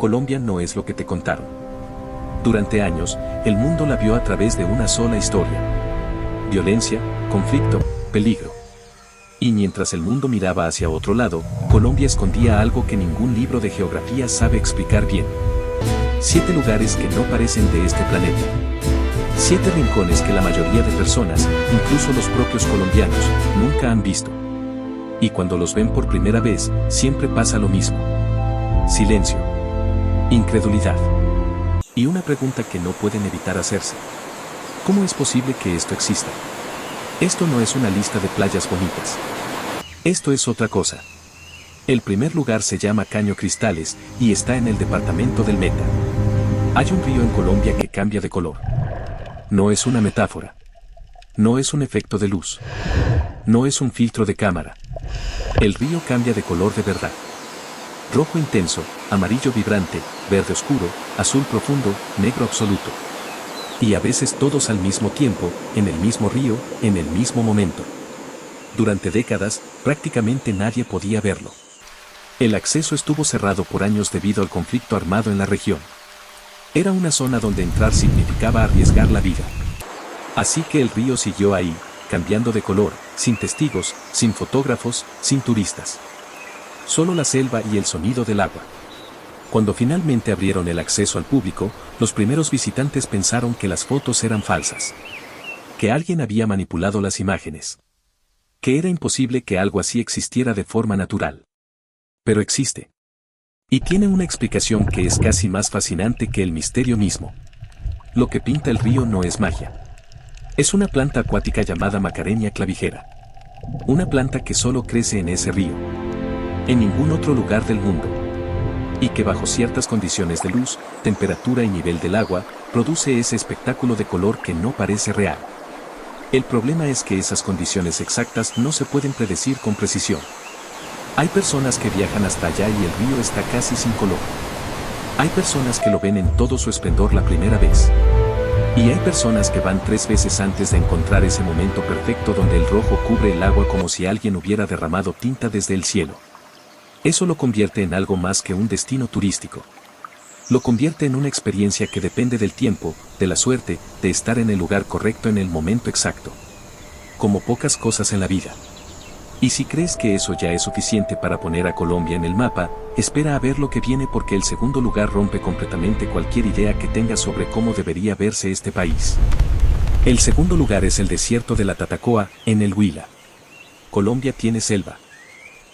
Colombia no es lo que te contaron. Durante años, el mundo la vio a través de una sola historia. Violencia, conflicto, peligro. Y mientras el mundo miraba hacia otro lado, Colombia escondía algo que ningún libro de geografía sabe explicar bien. 7 lugares que no parecen de este planeta. 7 rincones que la mayoría de personas, incluso los propios colombianos, nunca han visto. Y cuando los ven por primera vez, siempre pasa lo mismo. Silencio. Incredulidad. Y una pregunta que no pueden evitar hacerse. ¿Cómo es posible que esto exista? Esto no es una lista de playas bonitas. Esto es otra cosa. El primer lugar se llama Caño Cristales y está en el departamento del Meta. Hay un río en Colombia que cambia de color. No es una metáfora. No es un efecto de luz. No es un filtro de cámara. El río cambia de color de verdad. Rojo intenso, amarillo vibrante, verde oscuro, azul profundo, negro absoluto. Y a veces todos al mismo tiempo, en el mismo río, en el mismo momento. Durante décadas, prácticamente nadie podía verlo. El acceso estuvo cerrado por años debido al conflicto armado en la región. Era una zona donde entrar significaba arriesgar la vida. Así que el río siguió ahí, cambiando de color, sin testigos, sin fotógrafos, sin turistas. Solo la selva y el sonido del agua. Cuando finalmente abrieron el acceso al público, los primeros visitantes pensaron que las fotos eran falsas. Que alguien había manipulado las imágenes. Que era imposible que algo así existiera de forma natural. Pero existe. Y tiene una explicación que es casi más fascinante que el misterio mismo. Lo que pinta el río no es magia. Es una planta acuática llamada Macarenia clavijera. Una planta que solo crece en ese río. En ningún otro lugar del mundo. Y que bajo ciertas condiciones de luz, temperatura y nivel del agua, produce ese espectáculo de color que no parece real. El problema es que esas condiciones exactas no se pueden predecir con precisión. Hay personas que viajan hasta allá y el río está casi sin color. Hay personas que lo ven en todo su esplendor la primera vez. Y hay personas que van 3 veces antes de encontrar ese momento perfecto donde el rojo cubre el agua como si alguien hubiera derramado tinta desde el cielo. Eso lo convierte en algo más que un destino turístico. Lo convierte en una experiencia que depende del tiempo, de la suerte, de estar en el lugar correcto en el momento exacto. Como pocas cosas en la vida. Y si crees que eso ya es suficiente para poner a Colombia en el mapa, espera a ver lo que viene porque el segundo lugar rompe completamente cualquier idea que tengas sobre cómo debería verse este país. El segundo lugar es el desierto de la Tatacoa, en el Huila. Colombia tiene selva.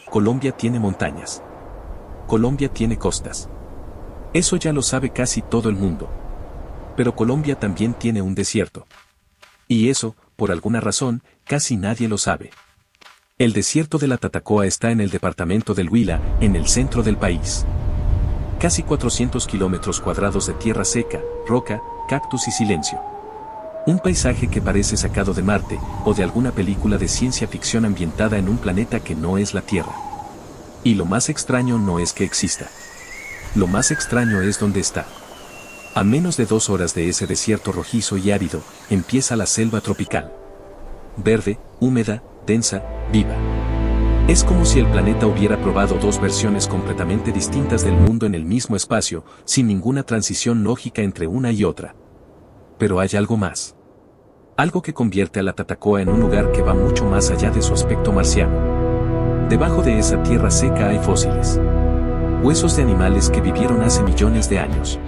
Colombia tiene montañas. Colombia tiene costas. Eso ya lo sabe casi todo el mundo. Pero Colombia también tiene un desierto. Y eso, por alguna razón, casi nadie lo sabe. El desierto de la Tatacoa está en el departamento del Huila, en el centro del país. Casi 400 kilómetros cuadrados de tierra seca, roca, cactus y silencio. Un paisaje que parece sacado de Marte, o de alguna película de ciencia ficción ambientada en un planeta que no es la Tierra. Y lo más extraño no es que exista. Lo más extraño es dónde está. A menos de 2 horas de ese desierto rojizo y árido, empieza la selva tropical. Verde, húmeda, densa, viva. Es como si el planeta hubiera probado 2 versiones completamente distintas del mundo en el mismo espacio, sin ninguna transición lógica entre una y otra. Pero hay algo más. Algo que convierte a la Tatacoa en un lugar que va mucho más allá de su aspecto marciano. Debajo de esa tierra seca hay fósiles. Huesos de animales que vivieron hace millones de años.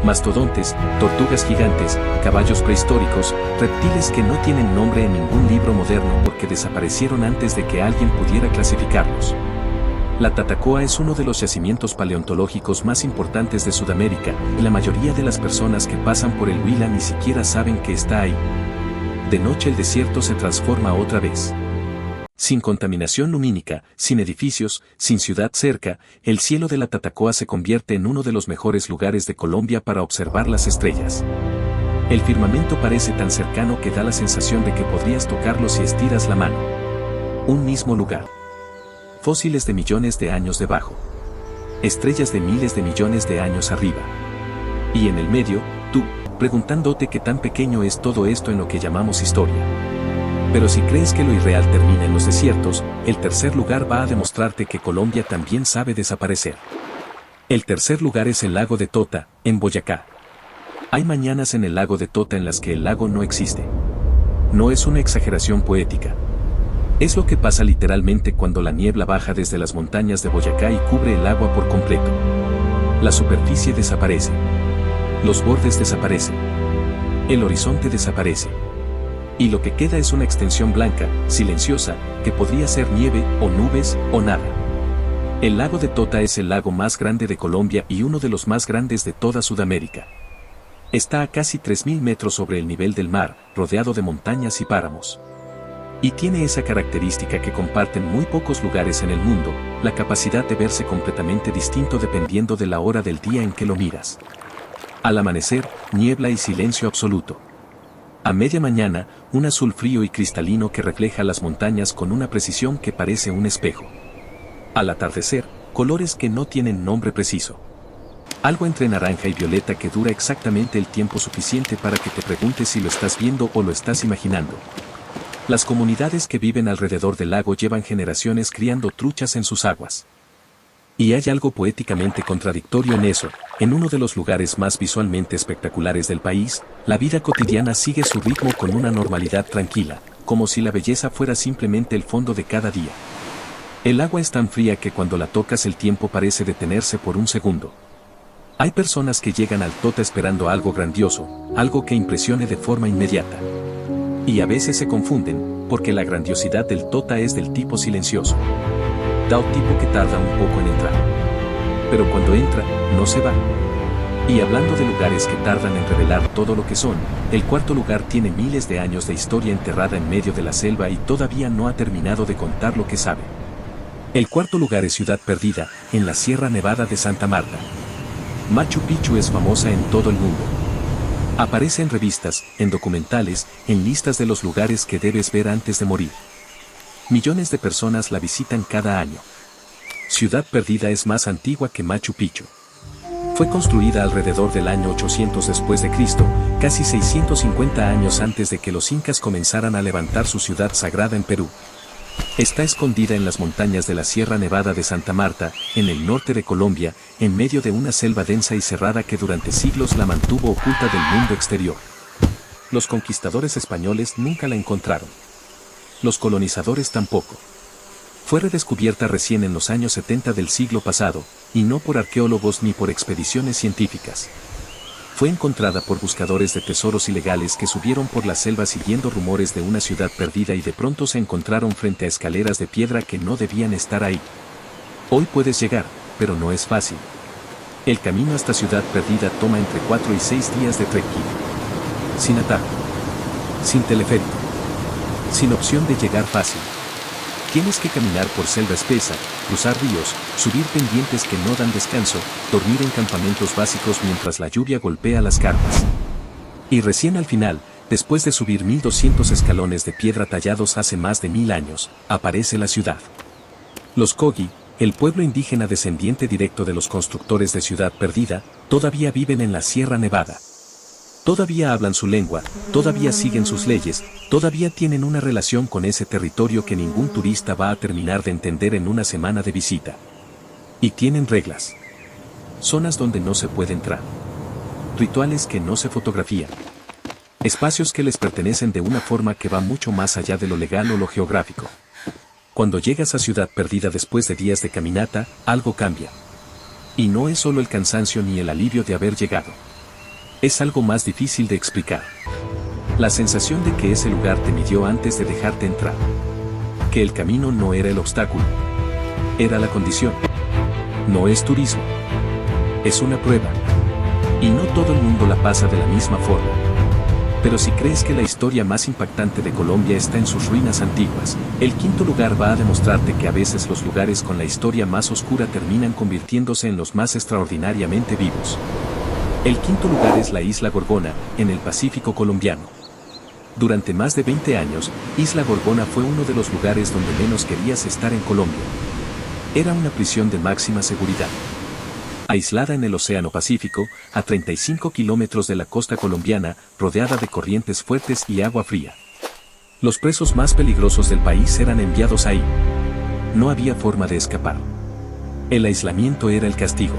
Mastodontes, tortugas gigantes, caballos prehistóricos, reptiles que no tienen nombre en ningún libro moderno porque desaparecieron antes de que alguien pudiera clasificarlos. La Tatacoa es uno de los yacimientos paleontológicos más importantes de Sudamérica, y la mayoría de las personas que pasan por el Huila ni siquiera saben que está ahí. De noche el desierto se transforma otra vez. Sin contaminación lumínica, sin edificios, sin ciudad cerca, el cielo de la Tatacoa se convierte en uno de los mejores lugares de Colombia para observar las estrellas. El firmamento parece tan cercano que da la sensación de que podrías tocarlo si estiras la mano. Un mismo lugar. Fósiles de millones de años debajo. Estrellas de miles de millones de años arriba. Y en el medio, tú, preguntándote qué tan pequeño es todo esto en lo que llamamos historia. Pero si crees que lo irreal termina en los desiertos, el tercer lugar va a demostrarte que Colombia también sabe desaparecer. El tercer lugar es el lago de Tota, en Boyacá. Hay mañanas en el lago de Tota en las que el lago no existe. No es una exageración poética. Es lo que pasa literalmente cuando la niebla baja desde las montañas de Boyacá y cubre el agua por completo. La superficie desaparece. Los bordes desaparecen. El horizonte desaparece. Y lo que queda es una extensión blanca, silenciosa, que podría ser nieve, o nubes, o nada. El lago de Tota es el lago más grande de Colombia y uno de los más grandes de toda Sudamérica. Está a casi 3.000 metros sobre el nivel del mar, rodeado de montañas y páramos. Y tiene esa característica que comparten muy pocos lugares en el mundo, la capacidad de verse completamente distinto dependiendo de la hora del día en que lo miras. Al amanecer, niebla y silencio absoluto. A media mañana, un azul frío y cristalino que refleja las montañas con una precisión que parece un espejo. Al atardecer, colores que no tienen nombre preciso. Algo entre naranja y violeta que dura exactamente el tiempo suficiente para que te preguntes si lo estás viendo o lo estás imaginando. Las comunidades que viven alrededor del lago llevan generaciones criando truchas en sus aguas. Y hay algo poéticamente contradictorio en eso. En uno de los lugares más visualmente espectaculares del país, la vida cotidiana sigue su ritmo con una normalidad tranquila, como si la belleza fuera simplemente el fondo de cada día. El agua es tan fría que cuando la tocas el tiempo parece detenerse por un segundo. Hay personas que llegan al Tota esperando algo grandioso, algo que impresione de forma inmediata. Y a veces se confunden, porque la grandiosidad del Tota es del tipo silencioso. Da un tipo que tarda un poco en entrar. Pero cuando entra, no se va. Y hablando de lugares que tardan en revelar todo lo que son, el cuarto lugar tiene miles de años de historia enterrada en medio de la selva y todavía no ha terminado de contar lo que sabe. El cuarto lugar es Ciudad Perdida, en la Sierra Nevada de Santa Marta. Machu Picchu es famosa en todo el mundo. Aparece en revistas, en documentales, en listas de los lugares que debes ver antes de morir. Millones de personas la visitan cada año. Ciudad Perdida es más antigua que Machu Picchu. Fue construida alrededor del año 800 después de Cristo, casi 650 años antes de que los incas comenzaran a levantar su ciudad sagrada en Perú. Está escondida en las montañas de la Sierra Nevada de Santa Marta, en el norte de Colombia, en medio de una selva densa y cerrada que durante siglos la mantuvo oculta del mundo exterior. Los conquistadores españoles nunca la encontraron. Los colonizadores tampoco. Fue redescubierta recién en los años 70 del siglo pasado, y no por arqueólogos ni por expediciones científicas. Fue encontrada por buscadores de tesoros ilegales que subieron por la selva siguiendo rumores de una ciudad perdida y de pronto se encontraron frente a escaleras de piedra que no debían estar ahí. Hoy puedes llegar, pero no es fácil. El camino hasta Ciudad Perdida toma entre 4 y 6 días de trekking. Sin atajo. Sin teleférico. Sin opción de llegar fácil. Tienes que caminar por selva espesa, cruzar ríos, subir pendientes que no dan descanso, dormir en campamentos básicos mientras la lluvia golpea las carpas. Y recién al final, después de subir 1200 escalones de piedra tallados hace más de 1000 años, aparece la ciudad. Los Kogi, el pueblo indígena descendiente directo de los constructores de Ciudad Perdida, todavía viven en la Sierra Nevada. Todavía hablan su lengua, todavía siguen sus leyes, todavía tienen una relación con ese territorio que ningún turista va a terminar de entender en una semana de visita. Y tienen reglas. Zonas donde no se puede entrar. Rituales que no se fotografían. Espacios que les pertenecen de una forma que va mucho más allá de lo legal o lo geográfico. Cuando llegas a Ciudad Perdida después de días de caminata, algo cambia. Y no es solo el cansancio ni el alivio de haber llegado. Es algo más difícil de explicar. La sensación de que ese lugar te midió antes de dejarte entrar. Que el camino no era el obstáculo. Era la condición. No es turismo. Es una prueba. Y no todo el mundo la pasa de la misma forma. Pero si crees que la historia más impactante de Colombia está en sus ruinas antiguas, el quinto lugar va a demostrarte que a veces los lugares con la historia más oscura terminan convirtiéndose en los más extraordinariamente vivos. El quinto lugar es la Isla Gorgona, en el Pacífico colombiano. Durante más de 20 años, Isla Gorgona fue uno de los lugares donde menos querías estar en Colombia. Era una prisión de máxima seguridad. Aislada en el Océano Pacífico, a 35 kilómetros de la costa colombiana, rodeada de corrientes fuertes y agua fría. Los presos más peligrosos del país eran enviados ahí. No había forma de escapar. El aislamiento era el castigo.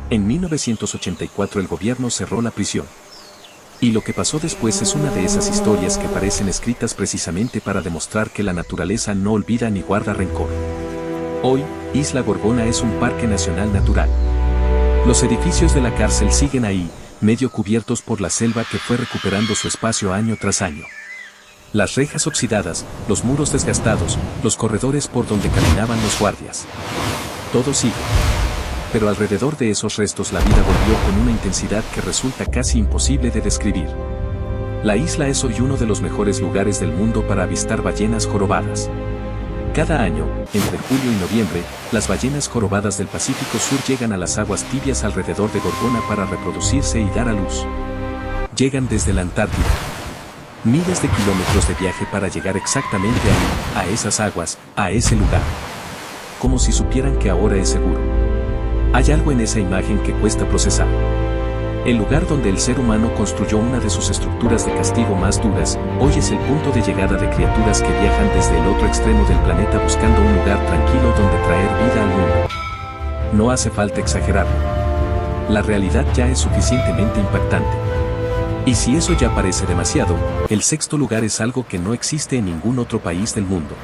En 1984 el gobierno cerró la prisión. Y lo que pasó después es una de esas historias que parecen escritas precisamente para demostrar que la naturaleza no olvida ni guarda rencor. Hoy, Isla Gorgona es un parque nacional natural. Los edificios de la cárcel siguen ahí, medio cubiertos por la selva que fue recuperando su espacio año tras año. Las rejas oxidadas, los muros desgastados, los corredores por donde caminaban los guardias. Todo sigue. Pero alrededor de esos restos la vida volvió con una intensidad que resulta casi imposible de describir. La isla es hoy uno de los mejores lugares del mundo para avistar ballenas jorobadas. Cada año, entre julio y noviembre, las ballenas jorobadas del Pacífico Sur llegan a las aguas tibias alrededor de Gorgona para reproducirse y dar a luz. Llegan desde la Antártida. Miles de kilómetros de viaje para llegar exactamente ahí, a esas aguas, a ese lugar. Como si supieran que ahora es seguro. Hay algo en esa imagen que cuesta procesar. El lugar donde el ser humano construyó una de sus estructuras de castigo más duras, hoy es el punto de llegada de criaturas que viajan desde el otro extremo del planeta buscando un lugar tranquilo donde traer vida al mundo. No hace falta exagerarlo. La realidad ya es suficientemente impactante. Y si eso ya parece demasiado, el sexto lugar es algo que no existe en ningún otro país del mundo.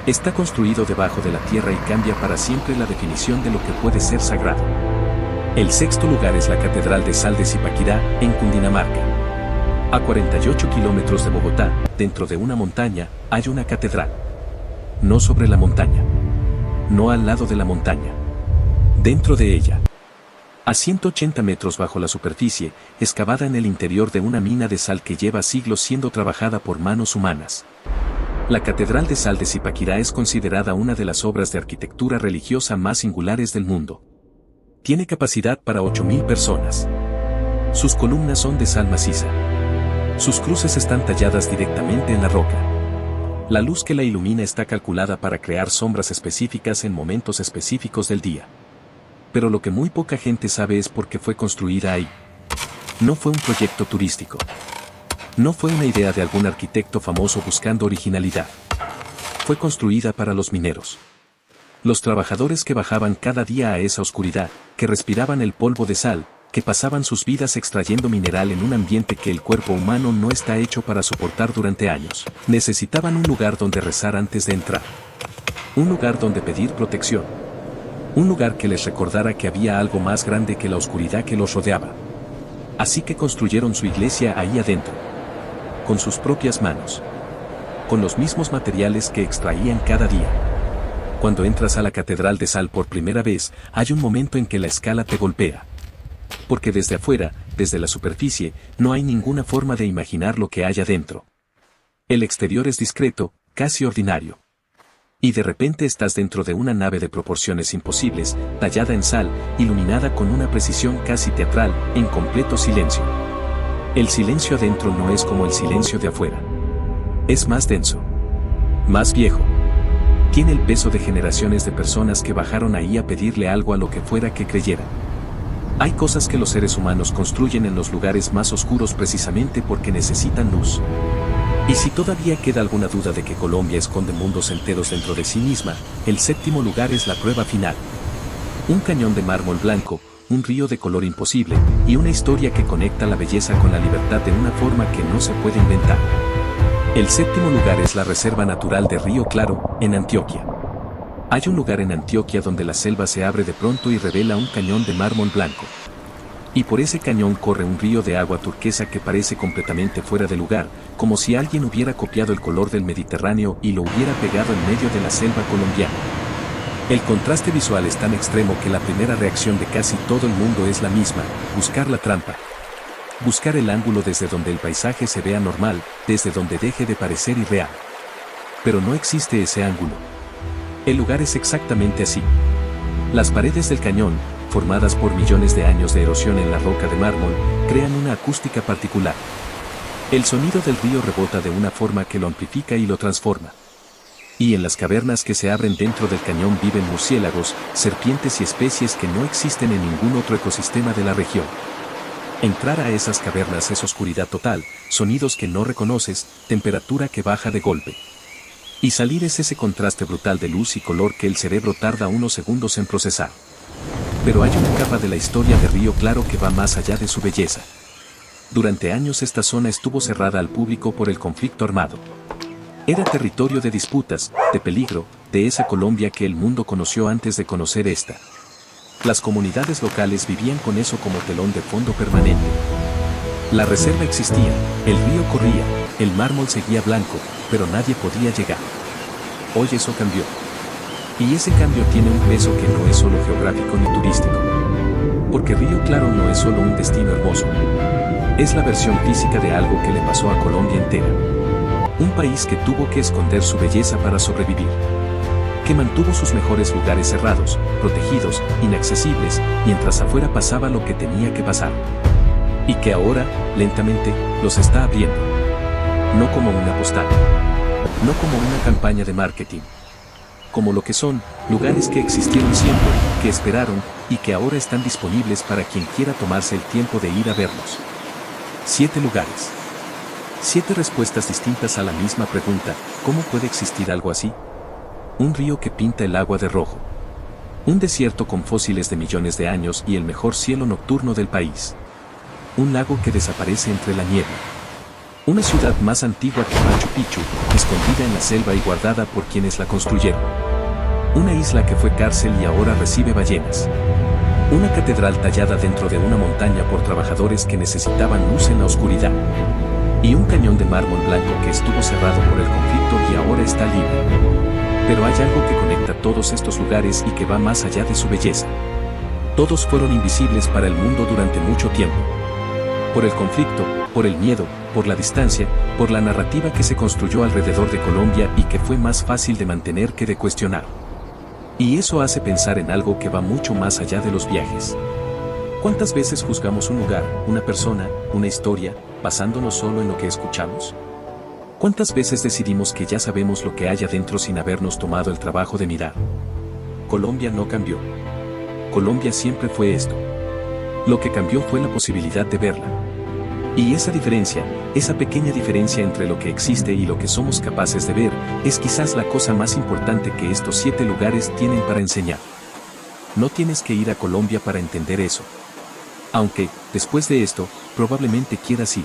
Está construido debajo de la tierra y cambia para siempre la definición de lo que puede ser sagrado. El sexto lugar es la Catedral de Sal de Zipaquirá, en Cundinamarca. A 48 kilómetros de Bogotá, dentro de una montaña, hay una catedral. No sobre la montaña. No al lado de la montaña. Dentro de ella. A 180 metros bajo la superficie, excavada en el interior de una mina de sal que lleva siglos siendo trabajada por manos humanas. La Catedral de Sal de Zipaquirá es considerada una de las obras de arquitectura religiosa más singulares del mundo. Tiene capacidad para 8.000 personas. Sus columnas son de sal maciza. Sus cruces están talladas directamente en la roca. La luz que la ilumina está calculada para crear sombras específicas en momentos específicos del día. Pero lo que muy poca gente sabe es por qué fue construida ahí. No fue un proyecto turístico. No fue una idea de algún arquitecto famoso buscando originalidad. Fue construida para los mineros. Los trabajadores que bajaban cada día a esa oscuridad, que respiraban el polvo de sal, que pasaban sus vidas extrayendo mineral en un ambiente que el cuerpo humano no está hecho para soportar durante años. Necesitaban un lugar donde rezar antes de entrar. Un lugar donde pedir protección. Un lugar que les recordara que había algo más grande que la oscuridad que los rodeaba. Así que construyeron su iglesia ahí adentro. Con sus propias manos. Con los mismos materiales que extraían cada día. Cuando entras a la Catedral de Sal por primera vez, hay un momento en que la escala te golpea. Porque desde afuera, desde la superficie, no hay ninguna forma de imaginar lo que hay adentro. El exterior es discreto, casi ordinario. Y de repente estás dentro de una nave de proporciones imposibles, tallada en sal, iluminada con una precisión casi teatral, en completo silencio. El silencio adentro no es como el silencio de afuera. Es más denso. Más viejo. Tiene el peso de generaciones de personas que bajaron ahí a pedirle algo a lo que fuera que creyeran. Hay cosas que los seres humanos construyen en los lugares más oscuros precisamente porque necesitan luz. Y si todavía queda alguna duda de que Colombia esconde mundos enteros dentro de sí misma, el séptimo lugar es la prueba final. Un cañón de mármol blanco, un río de color imposible, y una historia que conecta la belleza con la libertad de una forma que no se puede inventar. El séptimo lugar es la Reserva Natural de Río Claro, en Antioquia. Hay un lugar en Antioquia donde la selva se abre de pronto y revela un cañón de mármol blanco. Y por ese cañón corre un río de agua turquesa que parece completamente fuera de lugar, como si alguien hubiera copiado el color del Mediterráneo y lo hubiera pegado en medio de la selva colombiana. El contraste visual es tan extremo que la primera reacción de casi todo el mundo es la misma: buscar la trampa. Buscar el ángulo desde donde el paisaje se vea normal, desde donde deje de parecer irreal. Pero no existe ese ángulo. El lugar es exactamente así. Las paredes del cañón, formadas por millones de años de erosión en la roca de mármol, crean una acústica particular. El sonido del río rebota de una forma que lo amplifica y lo transforma. Y en las cavernas que se abren dentro del cañón viven murciélagos, serpientes y especies que no existen en ningún otro ecosistema de la región. Entrar a esas cavernas es oscuridad total, sonidos que no reconoces, temperatura que baja de golpe. Y salir es ese contraste brutal de luz y color que el cerebro tarda unos segundos en procesar. Pero hay una capa de la historia de Río Claro que va más allá de su belleza. Durante años esta zona estuvo cerrada al público por el conflicto armado. Era territorio de disputas, de peligro, de esa Colombia que el mundo conoció antes de conocer esta. Las comunidades locales vivían con eso como telón de fondo permanente. La reserva existía, el río corría, el mármol seguía blanco, pero nadie podía llegar. Hoy eso cambió. Y ese cambio tiene un peso que no es solo geográfico ni turístico. Porque Río Claro no es solo un destino hermoso. Es la versión física de algo que le pasó a Colombia entera. Un país que tuvo que esconder su belleza para sobrevivir. Que mantuvo sus mejores lugares cerrados, protegidos, inaccesibles, mientras afuera pasaba lo que tenía que pasar. Y que ahora, lentamente, los está abriendo. No como una postal. No como una campaña de marketing. Como lo que son, lugares que existieron siempre, que esperaron, y que ahora están disponibles para quien quiera tomarse el tiempo de ir a verlos. 7 lugares. 7 respuestas distintas a la misma pregunta, ¿cómo puede existir algo así? Un río que pinta el agua de rojo. Un desierto con fósiles de millones de años y el mejor cielo nocturno del país. Un lago que desaparece entre la niebla. Una ciudad más antigua que Machu Picchu, escondida en la selva y guardada por quienes la construyeron. Una isla que fue cárcel y ahora recibe ballenas. Una catedral tallada dentro de una montaña por trabajadores que necesitaban luz en la oscuridad. Y un cañón de mármol blanco que estuvo cerrado por el conflicto y ahora está libre. Pero hay algo que conecta todos estos lugares y que va más allá de su belleza. Todos fueron invisibles para el mundo durante mucho tiempo. Por el conflicto, por el miedo, por la distancia, por la narrativa que se construyó alrededor de Colombia y que fue más fácil de mantener que de cuestionar. Y eso hace pensar en algo que va mucho más allá de los viajes. ¿Cuántas veces juzgamos un lugar, una persona, una historia, basándonos solo en lo que escuchamos? ¿Cuántas veces decidimos que ya sabemos lo que hay adentro sin habernos tomado el trabajo de mirar? Colombia no cambió. Colombia siempre fue esto. Lo que cambió fue la posibilidad de verla. Y esa diferencia, esa pequeña diferencia entre lo que existe y lo que somos capaces de ver, es quizás la cosa más importante que estos 7 lugares tienen para enseñar. No tienes que ir a Colombia para entender eso. Aunque, después de esto, probablemente quieras ir.